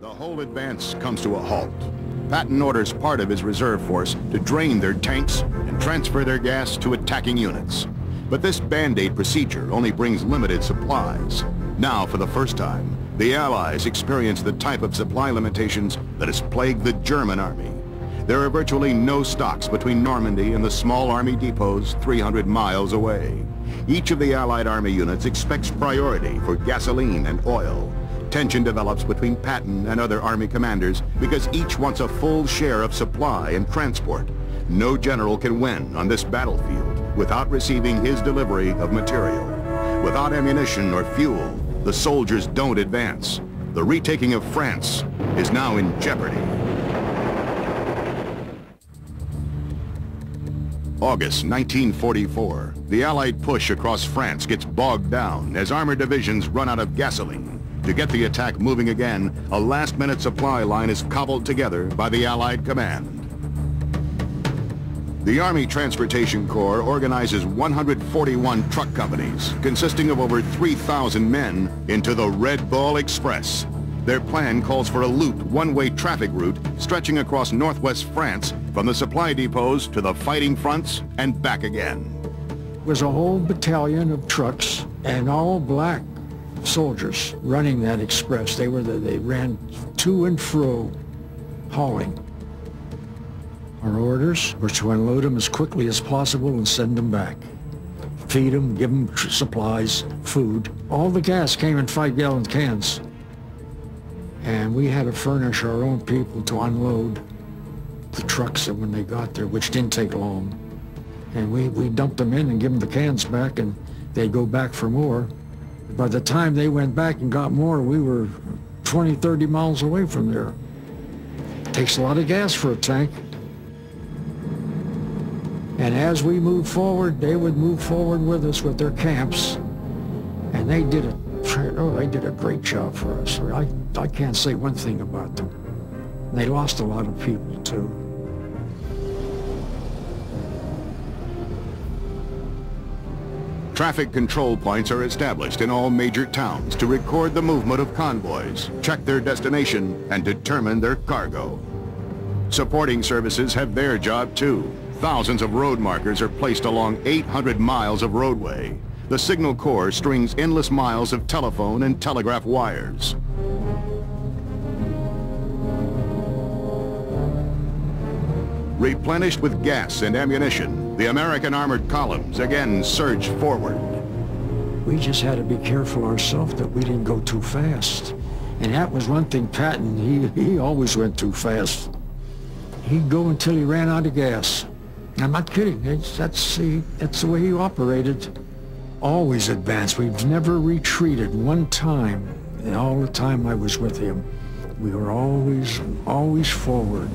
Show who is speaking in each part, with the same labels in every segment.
Speaker 1: The whole advance comes to a halt. Patton orders part of his reserve force to drain their tanks and transfer their gas to attacking units. But this Band-Aid procedure only brings limited supplies. Now, for the first time, the Allies experience the type of supply limitations that has plagued the German army. There are virtually no stocks between Normandy and the small army depots 300 miles away. Each of the Allied army units expects priority for gasoline and oil. Tension develops between Patton and other army commanders because each wants a full share of supply and transport. No general can win on this battlefield without receiving his delivery of material. Without ammunition or fuel, the soldiers don't advance. The retaking of France is now in jeopardy. August 1944, the Allied push across France gets bogged down as armored divisions run out of gasoline. To get the attack moving again, a last-minute supply line is cobbled together by the Allied command. The Army Transportation Corps organizes 141 truck companies, consisting of over 3,000 men, into the Red Bull Express. Their plan calls for a looped one-way traffic route stretching across northwest France from the supply depots to the fighting fronts and back again.
Speaker 2: It was a whole battalion of trucks and all black soldiers running that express. They ran to and fro, hauling. Our orders were to unload them as quickly as possible and send them back. Feed them, give them supplies, food. All the gas came in 5-gallon cans. And we had to furnish our own people to unload the trucks when they got there, which didn't take long. And we dumped them in and give them the cans back, and they'd go back for more. By the time they went back and got more, we were 20, 30 miles away from there. It takes a lot of gas for a tank. And as we moved forward, they would move forward with us with their camps. And they did a great job for us. I can't say one thing about them. They lost a lot of people, too.
Speaker 1: Traffic control points are established in all major towns to record the movement of convoys, check their destination, and determine their cargo. Supporting services have their job too. Thousands of road markers are placed along 800 miles of roadway. The Signal Corps strings endless miles of telephone and telegraph wires. Replenished with gas and ammunition, the American armored columns again surged forward.
Speaker 2: We just had to be careful ourselves that we didn't go too fast. And that was one thing, Patton, he always went too fast. He'd go until he ran out of gas. I'm not kidding, that's the way he operated. Always advanced. We've never retreated one time in all the time I was with him. We were always forward.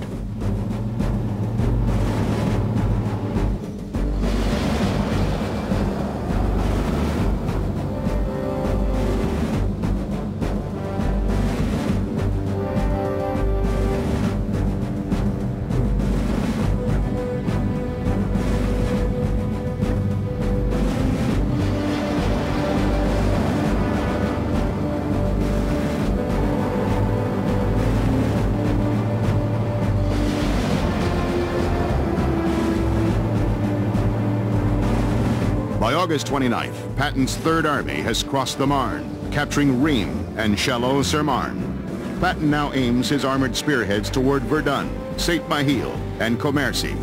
Speaker 1: By August 29th, Patton's Third Army has crossed the Marne, capturing Rheims and Châlons-sur-Marne. Patton now aims his armored spearheads toward Verdun, Saint-Mihiel, and Commercy.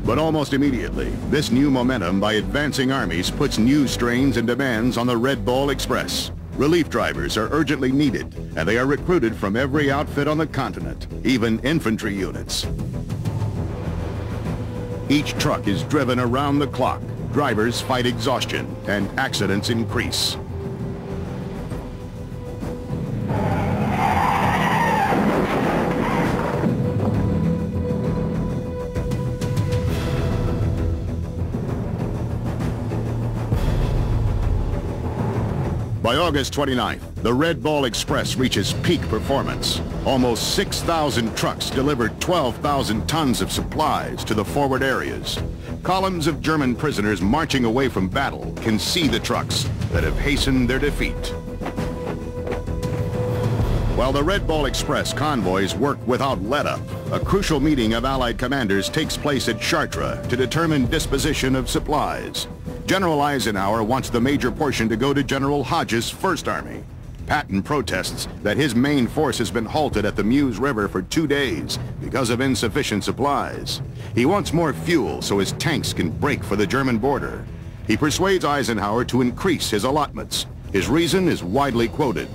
Speaker 1: But almost immediately, this new momentum by advancing armies puts new strains and demands on the Red Bull Express. Relief drivers are urgently needed, and they are recruited from every outfit on the continent, even infantry units. Each truck is driven around the clock. Drivers fight exhaustion, and accidents increase. By August 29th, the Red Ball Express reaches peak performance. Almost 6,000 trucks delivered 12,000 tons of supplies to the forward areas. Columns of German prisoners marching away from battle can see the trucks that have hastened their defeat. While the Red Ball Express convoys work without let-up, a crucial meeting of Allied commanders takes place at Chartres to determine disposition of supplies. General Eisenhower wants the major portion to go to General Hodges' First Army. Patton protests that his main force has been halted at the Meuse River for 2 days because of insufficient supplies. He wants more fuel so his tanks can break for the German border. He persuades Eisenhower to increase his allotments. His reason is widely quoted.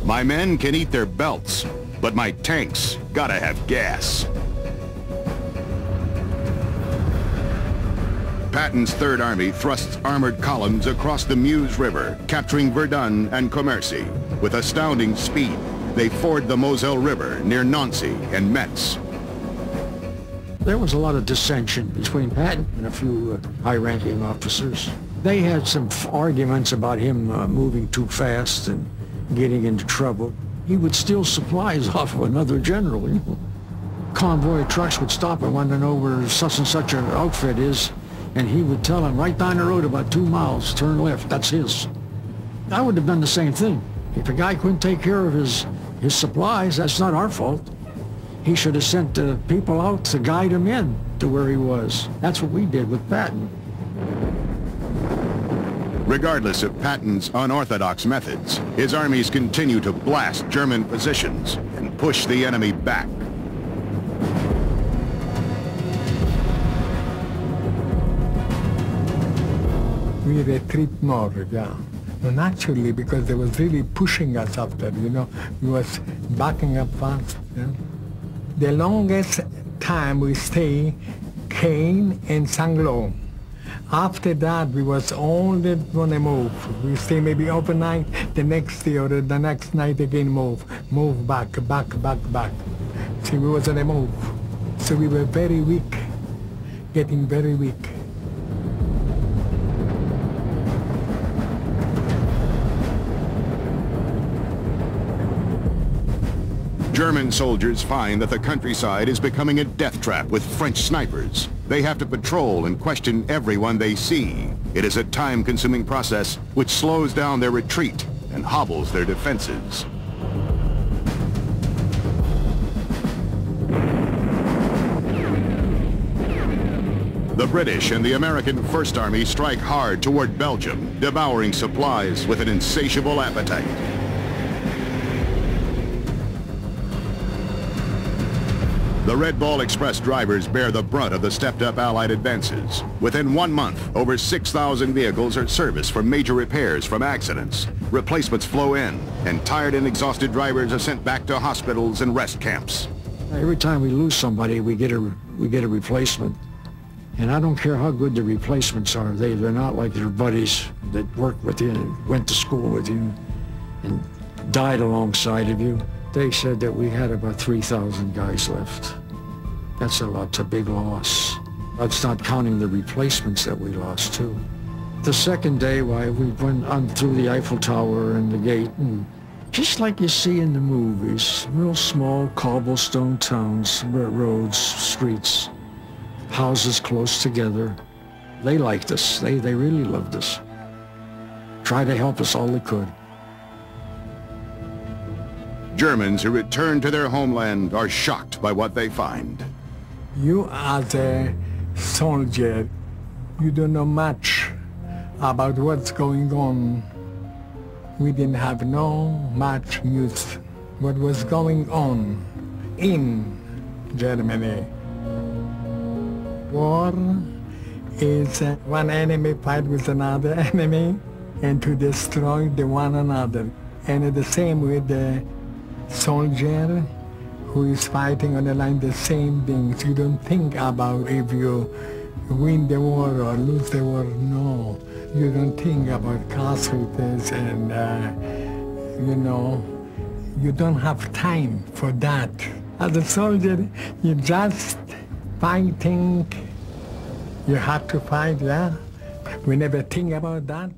Speaker 1: "My men can eat their belts, but my tanks gotta have gas." Patton's Third Army thrusts armored columns across the Meuse River, capturing Verdun and Commercy. With astounding speed, they ford the Moselle River near Nancy and Metz.
Speaker 2: There was a lot of dissension between Patton and a few high-ranking officers. They had some arguments about him moving too fast and getting into trouble. He would steal supplies off of another general. You know. Convoy trucks would stop and want to know where such and such an outfit is, and he would tell them right down the road about 2 miles, turn left, that's his. I would have done the same thing. If a guy couldn't take care of his supplies, that's not our fault. He should have sent people out to guide him in to where he was. That's what we did with Patton.
Speaker 1: Regardless of Patton's unorthodox methods, his armies continue to blast German positions and push the enemy back.
Speaker 3: We retreat more, yeah. No, naturally, because they was really pushing us after, you know. We was backing up fast, you know. The longest time we stay, Caen and Saint-Lô. After that, we was only gonna move. We stay maybe overnight, the next day or the next night again move. Move back. See, we was on a move. So we were very weak, getting very weak.
Speaker 1: German soldiers find that the countryside is becoming a death trap with French snipers. They have to patrol and question everyone they see. It is a time-consuming process which slows down their retreat and hobbles their defenses. The British and the American First Army strike hard toward Belgium, devouring supplies with an insatiable appetite. The Red Ball Express drivers bear the brunt of the stepped-up Allied advances. Within 1 month, over 6,000 vehicles are serviced for major repairs from accidents. Replacements flow in, and tired and exhausted drivers are sent back to hospitals and rest camps.
Speaker 2: Every time we lose somebody, we get a replacement. And I don't care how good the replacements are. They're not like their buddies that worked with you and went to school with you and died alongside of you. They said that we had about 3,000 guys left. That's a lot, it's a big loss. That's not counting the replacements that we lost too. The second day, we went on through the Eiffel Tower and the gate, and just like you see in the movies, real small cobblestone towns, roads, streets, houses close together. They liked us, they really loved us. Tried to help us all they could.
Speaker 1: Germans who return to their homeland are shocked by what they find.
Speaker 3: You as a soldier, you don't know much about what's going on. We didn't have no much news what was going on in Germany. War is one enemy fight with another enemy and to destroy the one another. And the same with the soldier who is fighting on the line, the same things. You don't think about if you win the war or lose the war, no. You don't think about casualties and, you know, you don't have time for that. As a soldier, you're just fighting. You have to fight, yeah? We never think about that.